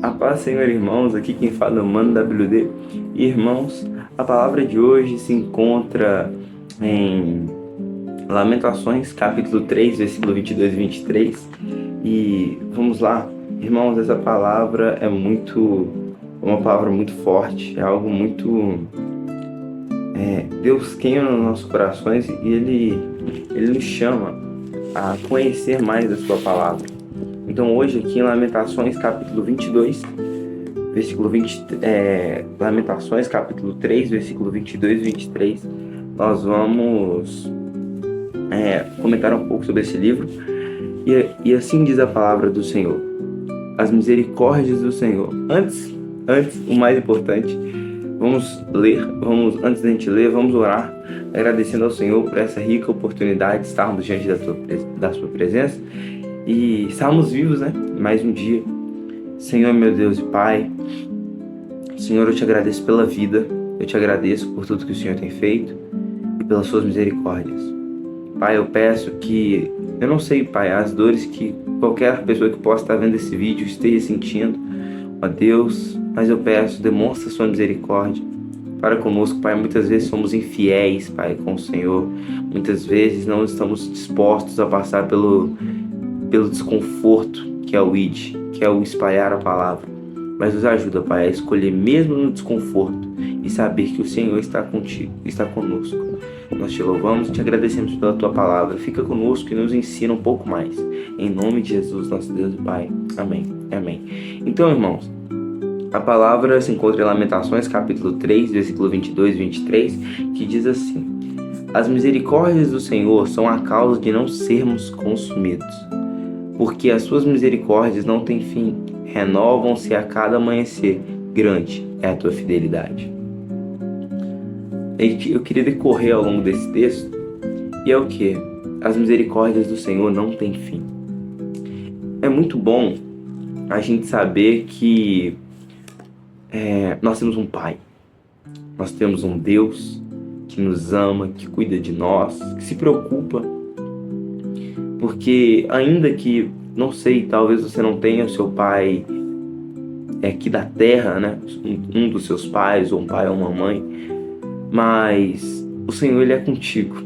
A paz, Senhor, irmãos, aqui quem fala é o Mano WD. Irmãos, a palavra de hoje se encontra em Lamentações, capítulo 3, versículo 22 e 23. E vamos lá, irmãos, essa palavra é uma palavra muito forte, é algo muito... Deus queima nos nossos corações e Ele nos chama a conhecer mais da sua palavra. Então hoje aqui em Lamentações, capítulo 22, versículo 20, Lamentações, capítulo 3, versículo 22 e 23, nós vamos comentar um pouco sobre esse livro. E assim diz a palavra do Senhor: as misericórdias do Senhor. Antes, o mais importante, antes da gente ler, vamos orar, agradecendo ao Senhor por essa rica oportunidade de estarmos diante da sua presença e estarmos vivos, né? Mais um dia. Senhor, meu Deus e Pai, Senhor, eu te agradeço pela vida, eu te agradeço por tudo que o Senhor tem feito e pelas suas misericórdias. Pai, eu peço que, eu não sei, Pai, as dores que qualquer pessoa que possa estar vendo esse vídeo esteja sentindo, ó Deus, mas eu peço, demonstra sua misericórdia para conosco, Pai. Muitas vezes somos infiéis, Pai, com o Senhor, muitas vezes não estamos dispostos a passar pelo desconforto que é o ID, que é o espalhar a palavra. Mas nos ajuda, Pai, a escolher mesmo no desconforto e saber que o Senhor está contigo, está conosco. Nós te louvamos e te agradecemos pela tua palavra. Fica conosco e nos ensina um pouco mais. Em nome de Jesus, nosso Deus e Pai. Amém. Amém. Então, irmãos, a palavra se encontra em Lamentações, capítulo 3, versículo 22 e 23, que diz assim: as misericórdias do Senhor são a causa de não sermos consumidos, porque as suas misericórdias não têm fim, renovam-se a cada amanhecer, grande é a tua fidelidade. Eu queria decorrer ao longo desse texto, e é o que? As misericórdias do Senhor não têm fim. É muito bom a gente saber que nós temos um Pai, nós temos um Deus que nos ama, que cuida de nós, que se preocupa. Porque ainda que, não sei, talvez você não tenha o seu pai aqui da terra, né? Um dos seus pais, ou um pai ou uma mãe, mas o Senhor, Ele é contigo.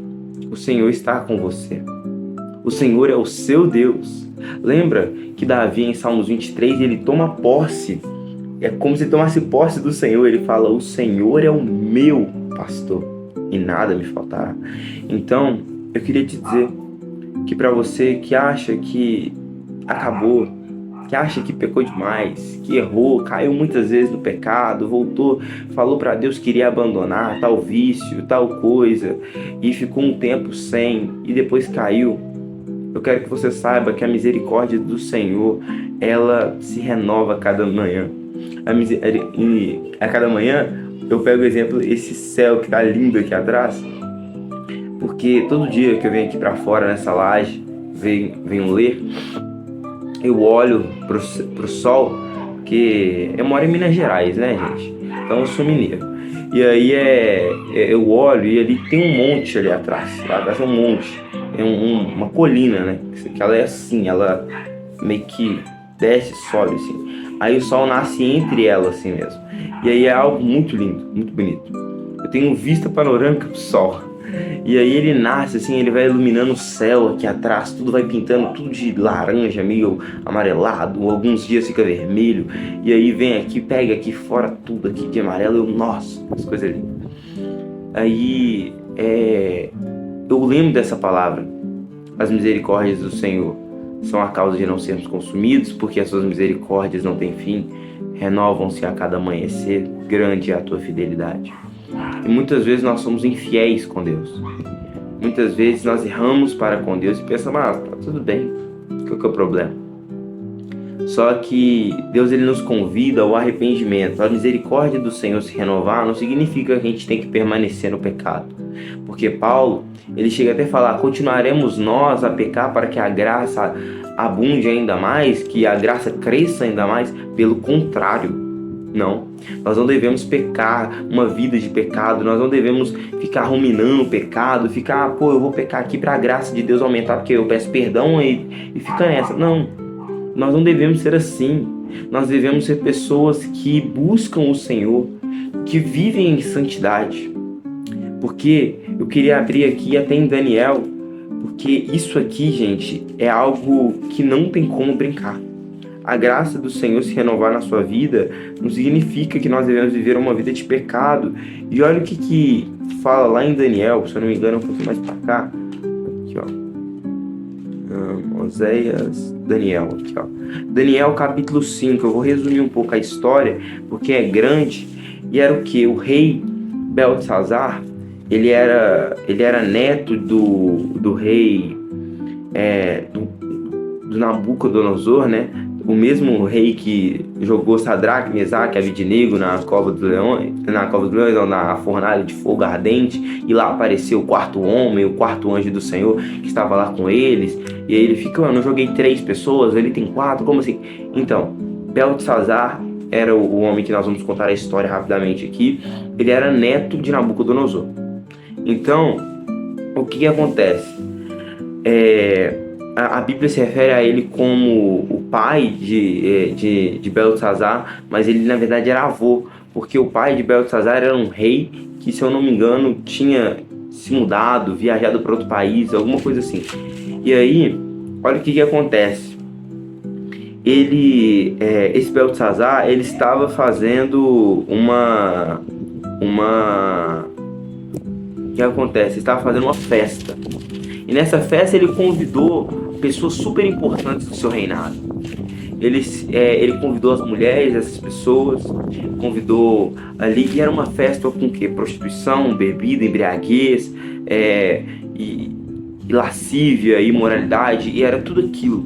O Senhor está com você. O Senhor é o seu Deus. Lembra que Davi, em Salmos 23, ele toma posse. É como se tomasse posse do Senhor. Ele fala: o Senhor é o meu pastor e nada me faltará. Então, eu queria te dizer que para você que acha que acabou, que acha que pecou demais, que errou, caiu muitas vezes no pecado, voltou, falou para Deus que iria abandonar tal vício, tal coisa, e ficou um tempo sem, e depois caiu, eu quero que você saiba que a misericórdia do Senhor, ela se renova a cada manhã. A cada manhã, eu pego o exemplo, esse céu que tá lindo aqui atrás, porque todo dia que eu venho aqui para fora nessa laje, venho ler, eu olho pro sol, porque eu moro em Minas Gerais, né, gente? Então eu sou mineiro. E aí eu olho e ali tem um monte ali atrás. Lá atrás é um monte. É uma colina, né? Que ela é assim, ela meio que desce e sobe assim. Aí o sol nasce entre elas assim mesmo. E aí é algo muito lindo, muito bonito. Eu tenho vista panorâmica do sol. E aí ele nasce assim, ele vai iluminando o céu aqui atrás, tudo vai pintando, tudo de laranja, meio amarelado, alguns dias fica vermelho, e aí vem aqui, pega aqui fora tudo aqui de amarelo, nossa, que coisa linda. Aí eu lembro dessa palavra: as misericórdias do Senhor são a causa de não sermos consumidos, porque as suas misericórdias não têm fim, renovam-se a cada amanhecer, grande é a tua fidelidade. E muitas vezes nós somos infiéis com Deus. Muitas vezes nós erramos para com Deus e pensamos: tá tudo bem, qual que é o problema? Só que Deus, Ele nos convida ao arrependimento. A misericórdia do Senhor se renovar não significa que a gente tem que permanecer no pecado. Porque Paulo, ele chega até a falar: continuaremos nós a pecar para que a graça abunde ainda mais, que a graça cresça ainda mais? Pelo contrário. Não, nós não devemos pecar uma vida de pecado, nós não devemos ficar ruminando o pecado, eu vou pecar aqui para a graça de Deus aumentar, porque eu peço perdão e fica nessa. Não, nós não devemos ser assim. Nós devemos ser pessoas que buscam o Senhor, que vivem em santidade. Porque eu queria abrir aqui até em Daniel, porque isso aqui, gente, é algo que não tem como brincar. A graça do Senhor se renovar na sua vida não significa que nós devemos viver uma vida de pecado. E olha o que fala lá em Daniel, se eu não me engano, um pouquinho mais para cá. Aqui, ó. Oséias, Daniel, aqui, ó. Daniel capítulo 5, eu vou resumir um pouco a história, porque é grande. E era o que? O rei Beltesazar, ele era neto do rei do Nabucodonosor, né? O mesmo rei que jogou Sadraque, Mesaque e Abednego na cova dos leões, não, na fornalha de fogo ardente, e lá apareceu o quarto homem, o quarto anjo do Senhor, que estava lá com eles, e aí ele fica, eu não joguei 3 pessoas, ele tem 4, como assim? Então, Beltesazar era o homem que nós vamos contar a história rapidamente aqui, ele era neto de Nabucodonosor. Então, o que acontece? A Bíblia se refere a ele como o pai de Beltesazar, mas ele na verdade era avô, porque o pai de Beltesazar era um rei que, se eu não me engano, tinha se mudado, viajado para outro país, alguma coisa assim. E aí, olha o que acontece. Esse Beltesazar, ele estava fazendo o que acontece? Ele estava fazendo uma festa. E nessa festa ele convidou pessoas super importantes do seu reinado. Ele convidou as mulheres, essas pessoas, convidou ali, e era uma festa com o quê? Prostituição, bebida, embriaguez, e lascívia, imoralidade, e era tudo aquilo,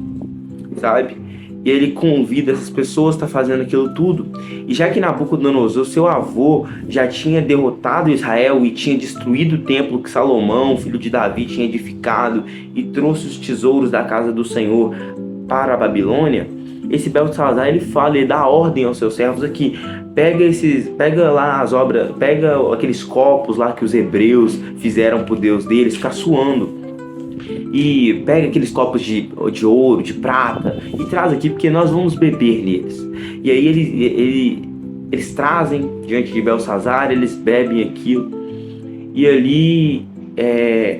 sabe? E ele convida essas pessoas, está fazendo aquilo tudo. E já que Nabucodonosor, seu avô, já tinha derrotado Israel e tinha destruído o templo que Salomão, filho de Davi, tinha edificado, e trouxe os tesouros da casa do Senhor para a Babilônia, esse Beltesazar, ele fala, ele dá ordem aos seus servos aqui: pega lá as obras, pega aqueles copos lá que os hebreus fizeram pro Deus deles, caçoando, e pega aqueles copos de ouro, de prata, e traz aqui, porque nós vamos beber neles. E aí eles trazem diante de Beltesazar, eles bebem aquilo, e ali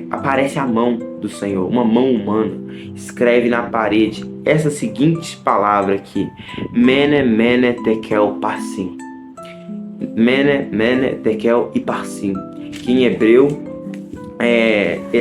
aparece a mão do Senhor, uma mão humana, escreve na parede essa seguinte palavra aqui: Mene, Mene, Tekel, Parsim. Mene, Mene, Tekel e Parsim, que em hebreu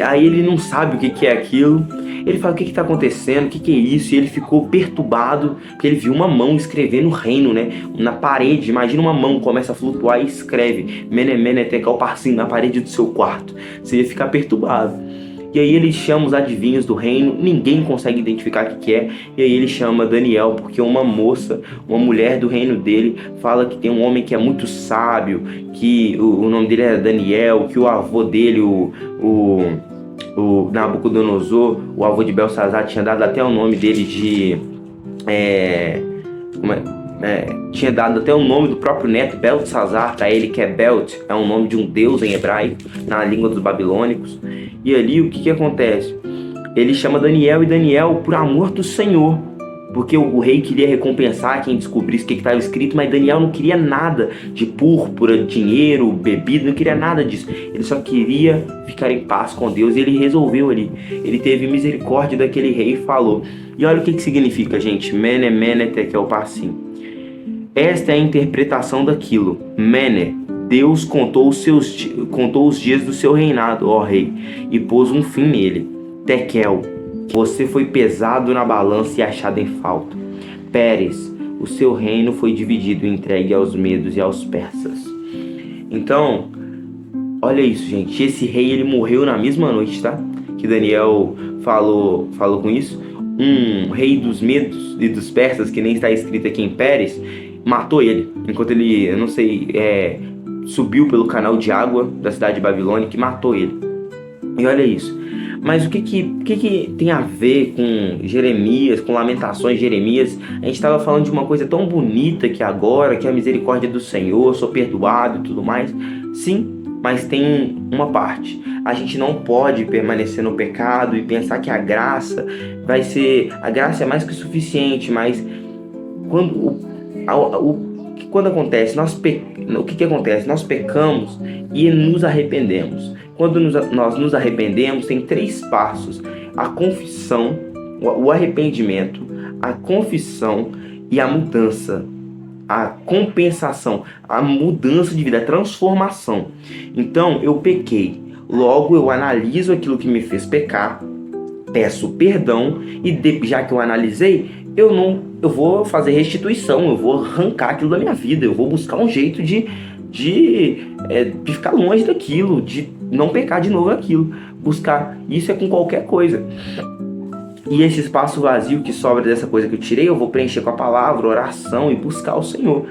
aí ele não sabe o que é aquilo. Ele fala: o que está acontecendo, o que é isso? E ele ficou perturbado, porque ele viu uma mão escrever no reino, né? Na parede. Imagina uma mão, começa a flutuar e escreve Mene, Mene, Tekel, Parsim na parede do seu quarto. Você ia ficar perturbado. E aí ele chama os adivinhos do reino, ninguém consegue identificar o que é. E aí ele chama Daniel, porque uma moça, uma mulher do reino dele, fala que tem um homem que é muito sábio, que o nome dele é Daniel, que o avô dele, o Nabucodonosor, o avô de Beltesazar, tinha dado até o nome dele de... tinha dado até o nome do próprio neto, Beltesazar, para ele, que é Belt, é um nome de um deus em hebraico, na língua dos babilônicos. E ali o que acontece? Ele chama Daniel, e Daniel, por amor do Senhor, porque o rei queria recompensar quem descobrisse o que estava escrito, mas Daniel não queria nada de púrpura, dinheiro, bebida, não queria nada disso. Ele só queria ficar em paz com Deus, e ele resolveu ali. Ele teve misericórdia daquele rei e falou. E olha o que significa, gente: Mene, Mene, Tekel, Parsim. Esta é a interpretação daquilo. Mene, Deus contou os dias do seu reinado, ó rei, e pôs um fim nele. Tekel, você foi pesado na balança e achado em falta. Pérez, o seu reino foi dividido e entregue aos medos e aos persas. Então, olha isso, gente. Esse rei, ele morreu na mesma noite, tá? Que Daniel falou com isso. Um rei dos medos e dos persas, que nem está escrito aqui em Pérez, matou ele, enquanto ele, eu não sei, subiu pelo canal de água da cidade de Babilônia, que matou ele. E olha isso. Mas o que tem a ver com Jeremias, com Lamentações de Jeremias? A gente estava falando de uma coisa tão bonita que agora, que é a misericórdia do Senhor, sou perdoado e tudo mais. Sim, mas tem uma parte. A gente não pode permanecer no pecado e pensar que a graça é mais que suficiente, mas Quando acontece, o que acontece? Nós pecamos e nos arrependemos. Quando nós nos arrependemos, tem 3 passos: a confissão, o arrependimento, a confissão e a mudança, a compensação, a mudança de vida, a transformação. Então, eu pequei, logo eu analiso aquilo que me fez pecar, peço perdão e já que eu analisei, eu vou fazer restituição, eu vou arrancar aquilo da minha vida, eu vou buscar um jeito de ficar longe daquilo, de não pecar de novo naquilo. Buscar isso é com qualquer coisa. E esse espaço vazio que sobra dessa coisa que eu tirei, eu vou preencher com a palavra, oração e buscar o Senhor.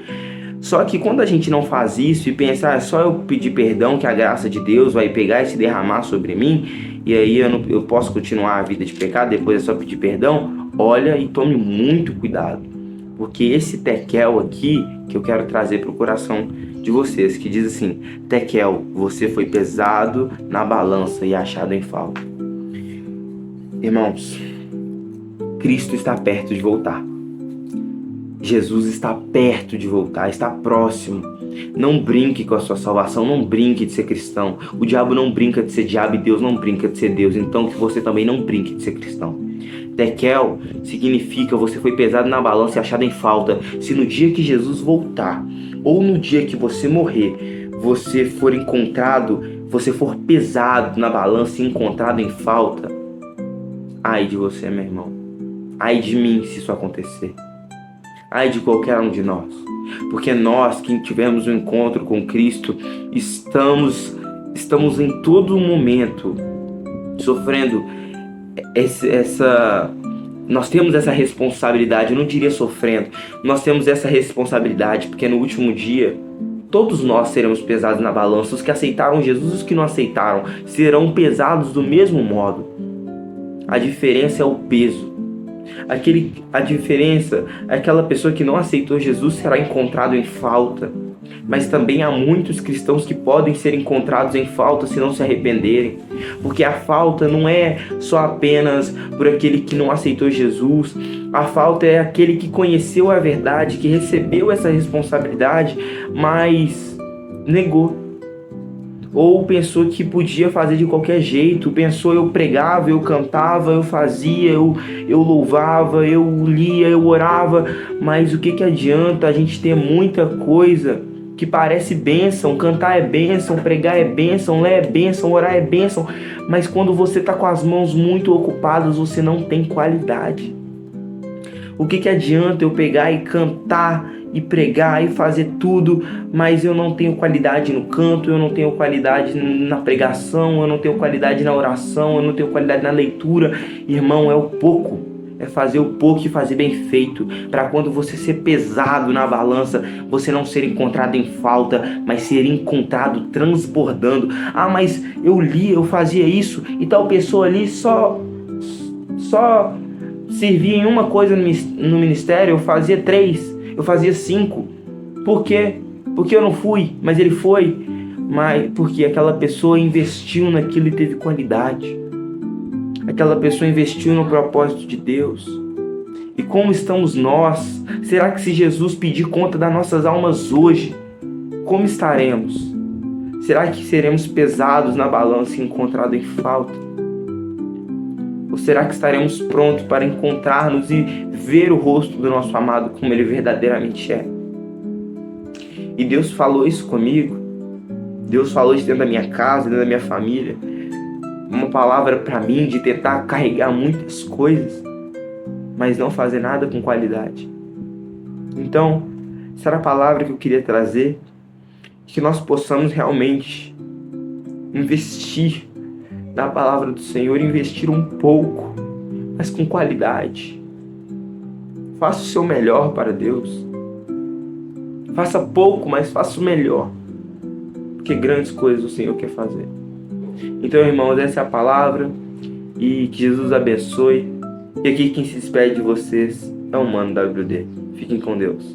Só que quando a gente não faz isso e pensa, é só eu pedir perdão que a graça de Deus vai pegar e se derramar sobre mim, e aí eu posso continuar a vida de pecado, depois é só pedir perdão, olha e tome muito cuidado. Porque esse tekel aqui, que eu quero trazer para o coração de vocês, que diz assim: tekel, você foi pesado na balança e achado em falta. Irmãos, Cristo está perto de voltar. Jesus está perto de voltar, está próximo. Não brinque com a sua salvação, não brinque de ser cristão. O diabo não brinca de ser diabo e Deus não brinca de ser Deus. Então que você também não brinque de ser cristão. Tekel significa você foi pesado na balança e achado em falta. Se no dia que Jesus voltar, ou no dia que você morrer, você for encontrado, você for pesado na balança e encontrado em falta, ai de você, meu irmão. Ai de mim se isso acontecer. Ai de qualquer um de nós. Porque nós que tivemos um encontro com Cristo, estamos em todo momento sofrendo nós temos essa responsabilidade. Eu não diria sofrendo, nós temos essa responsabilidade, porque no último dia todos nós seremos pesados na balança. Os que aceitaram Jesus e os que não aceitaram serão pesados do mesmo modo. A diferença é o peso. A diferença é aquela pessoa que não aceitou Jesus será encontrado em falta. Mas também há muitos cristãos que podem ser encontrados em falta se não se arrependerem. Porque a falta não é só apenas por aquele que não aceitou Jesus. A falta é aquele que conheceu a verdade, que recebeu essa responsabilidade, mas negou. Ou pensou que podia fazer de qualquer jeito. Pensou, eu pregava, eu cantava, eu fazia, eu louvava, eu lia, eu orava. Mas o que adianta a gente ter muita coisa que parece bênção? Cantar é bênção, pregar é bênção, ler é bênção, orar é bênção. Mas quando você está com as mãos muito ocupadas, você não tem qualidade. O que adianta eu pegar e cantar e pregar e fazer tudo, mas eu não tenho qualidade no canto, eu não tenho qualidade na pregação, eu não tenho qualidade na oração, eu não tenho qualidade na leitura? Irmão, é o pouco. É fazer o pouco e fazer bem feito, para quando você ser pesado na balança, você não ser encontrado em falta, mas ser encontrado transbordando. Ah, mas eu li, eu fazia isso, e tal pessoa ali só servia em uma coisa no ministério, eu fazia 3, eu fazia 5. Por quê? Porque eu não fui, mas ele foi. Mas porque aquela pessoa investiu naquilo e teve qualidade. Aquela pessoa investiu no propósito de Deus. E como estamos nós? Será que se Jesus pedir conta das nossas almas hoje, como estaremos? Será que seremos pesados na balança e encontrados em falta? Ou será que estaremos prontos para encontrar-nos e ver o rosto do nosso amado como ele verdadeiramente é? E Deus falou isso comigo. Deus falou isso dentro da minha casa, dentro da minha família. Uma palavra para mim de tentar carregar muitas coisas, mas não fazer nada com qualidade. Então, essa era a palavra que eu queria trazer, que nós possamos realmente investir na palavra do Senhor, investir um pouco, mas com qualidade. Faça o seu melhor para Deus. Faça pouco, mas faça o melhor, porque grandes coisas o Senhor quer fazer. Então, irmãos, essa é a palavra, e que Jesus abençoe. E aqui quem se despede de vocês é o Mano WD. Fiquem com Deus.